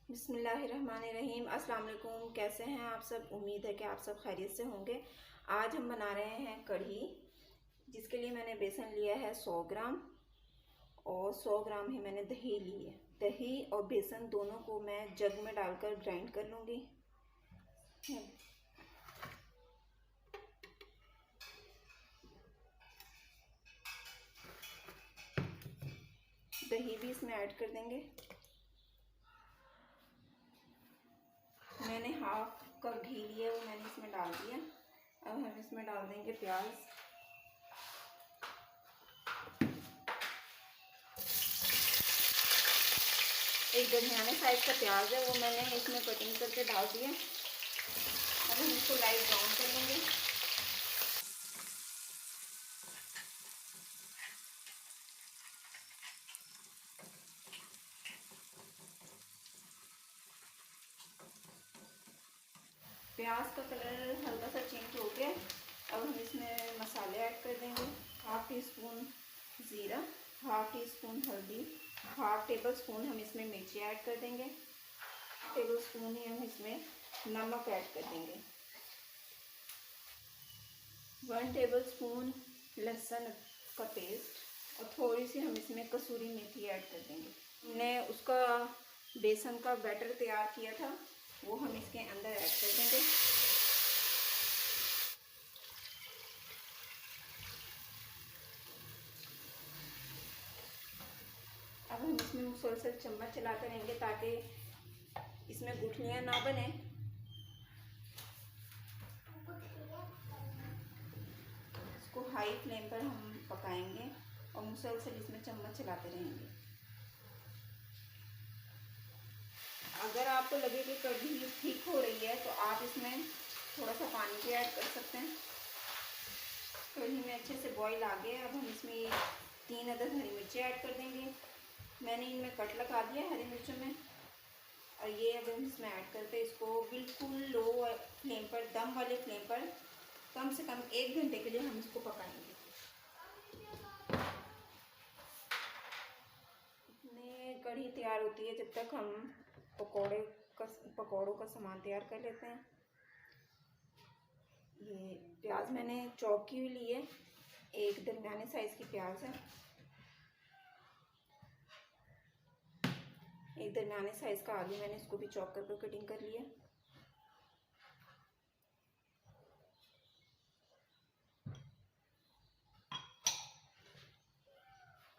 बिस्मिल्लाहिर्रहमानिर्रहीम। अस्सलाम वालेकुम। कैसे हैं आप सब? उम्मीद है कि आप सब खैरियत से होंगे। आज हम बना रहे हैं कढ़ी, जिसके लिए मैंने बेसन लिया है 100 ग्राम और 100 ग्राम ही मैंने दही ली है। दही और बेसन दोनों को मैं जग में डालकर ग्राइंड कर लूँगी। दही भी इसमें ऐड कर देंगे। मैंने हाफ कप घी लिया वो मैंने इसमें डाल दिया। अब हम इसमें डाल देंगे प्याज। एक दरमियाने साइज का प्याज है वो मैंने इसमें कटिंग करके डाल दिया। अब हम इसको लाइट ब्राउन कर लेंगे। प्याज का कलर हल्का सा चेंज हो गया। अब हम इसमें मसाले ऐड कर देंगे। हाफ टी स्पून ज़ीरा, हाफ टी स्पून हल्दी, हाफ टेबल स्पून हम इसमें मिर्ची ऐड कर देंगे। टेबल स्पून ही हम इसमें नमक ऐड कर देंगे। 1 टेबल स्पून लहसुन का पेस्ट और थोड़ी सी हम इसमें कसूरी मेथी ऐड कर देंगे। हमने उसका बेसन का बैटर तैयार किया था वो हम इसके अंदर ऐड कर देंगे। अब हम इसमें मुसलसल चम्मच चलाते रहेंगे ताकि इसमें गुठलियाँ ना बने। इसको हाई फ्लेम पर हम पकाएंगे और मुसलसल इसमें चम्मच चलाते रहेंगे। अगर आपको लगे कि कढ़ी ठीक हो रही है तो आप इसमें थोड़ा सा पानी भी ऐड कर सकते हैं। कढ़ी में अच्छे से बॉईल आ गया। अब हम इसमें 3 अदद हरी मिर्ची ऐड कर देंगे। मैंने इनमें कट लगा दिया हरी मिर्चों में और ये अब हम इसमें ऐड करते हैं। इसको बिल्कुल लो फ्लेम पर, दम वाले फ्लेम पर कम से कम 1 घंटे के लिए हम इसको पकाएंगे। इतने कढ़ी तैयार होती है जब तक हम पकौड़ों का सामान तैयार कर लेते हैं। ये प्याज मैंने चॉप की हुई ली है। एक दरमियाने साइज़ की प्याज है। एक दरमियाने साइज़ का आलू मैंने इसको भी चॉप करके कटिंग कर लिया।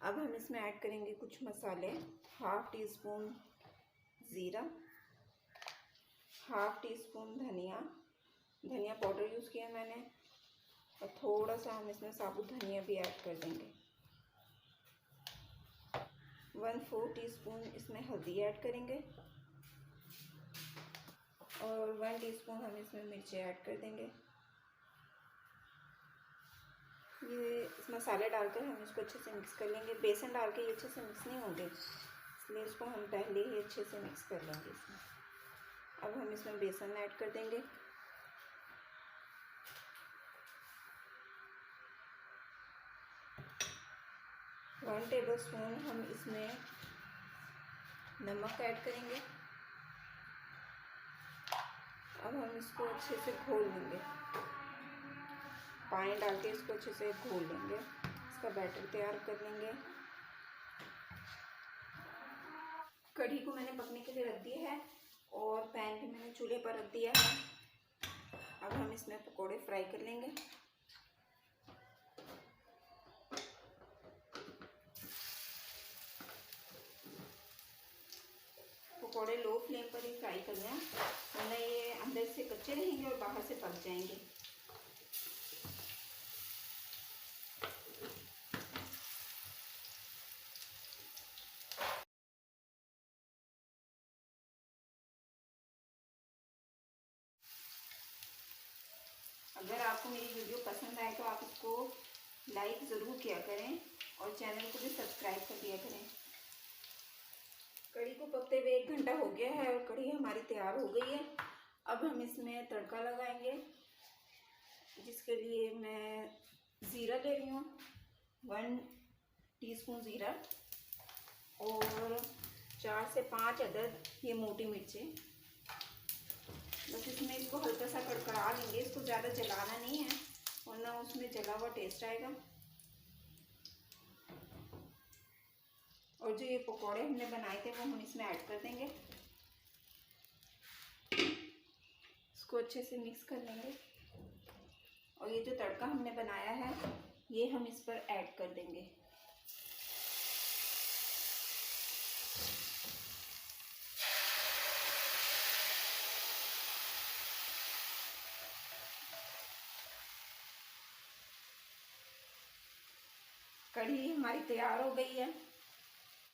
अब हम इसमें ऐड करेंगे कुछ मसाले। हाफ टी स्पून ज़ीरा, हाफ टी स्पून धनिया पाउडर यूज़ किया मैंने और थोड़ा सा हम इसमें साबुत धनिया भी ऐड कर देंगे। 1/4 टीस्पून इसमें हल्दी ऐड करेंगे और 1 टीस्पून हम इसमें मिर्ची ऐड कर देंगे। ये इस मसाले डालकर हम इसको अच्छे से मिक्स कर लेंगे। बेसन डाल के ये अच्छे से मिक्स नहीं होंगे, इसलिए इसको हम पहले ही अच्छे से मिक्स कर लेंगे इसमें। अब हम इसमें बेसन ऐड कर देंगे। वन टेबल स्पून हम इसमें नमक ऐड करेंगे। अब हम इसको अच्छे से घोल लेंगे। पानी डाल के इसको अच्छे से घोल लेंगे। इसका बैटर तैयार कर लेंगे। कढ़ी को मैंने पकने के लिए रख दिया है और पैन भी मैंने चूल्हे पर रख दिया है। अब हम इसमें पकोड़े फ्राई कर लेंगे। पकोड़े लो फ्लेम पर ही फ्राई करना है, वरना ये अंदर से कच्चे रहेंगे और बाहर से पक जाएंगे। अगर आपको मेरी वीडियो पसंद आए तो आप इसको लाइक ज़रूर किया करें और चैनल को भी सब्सक्राइब कर दिया करें। कढ़ी को पकते हुए 1 घंटा हो गया है और कढ़ी हमारी तैयार हो गई है। अब हम इसमें तड़का लगाएंगे। जिसके लिए मैं ज़ीरा ले रही हूँ, 1 टीस्पून ज़ीरा, और 4 से 5 अदद ये मोटी मिर्चें। बस इसमें इसको हल्का सा कड़कड़ा लेंगे, इसको ज़्यादा जलाना नहीं है वरना उसमें जला हुआ टेस्ट आएगा। और जो ये पकौड़े हमने बनाए थे वो हम इसमें ऐड कर देंगे, इसको अच्छे से मिक्स कर लेंगे। और ये जो तड़का हमने बनाया है ये हम इस पर ऐड कर देंगे। कढ़ी हमारी तैयार हो गई है।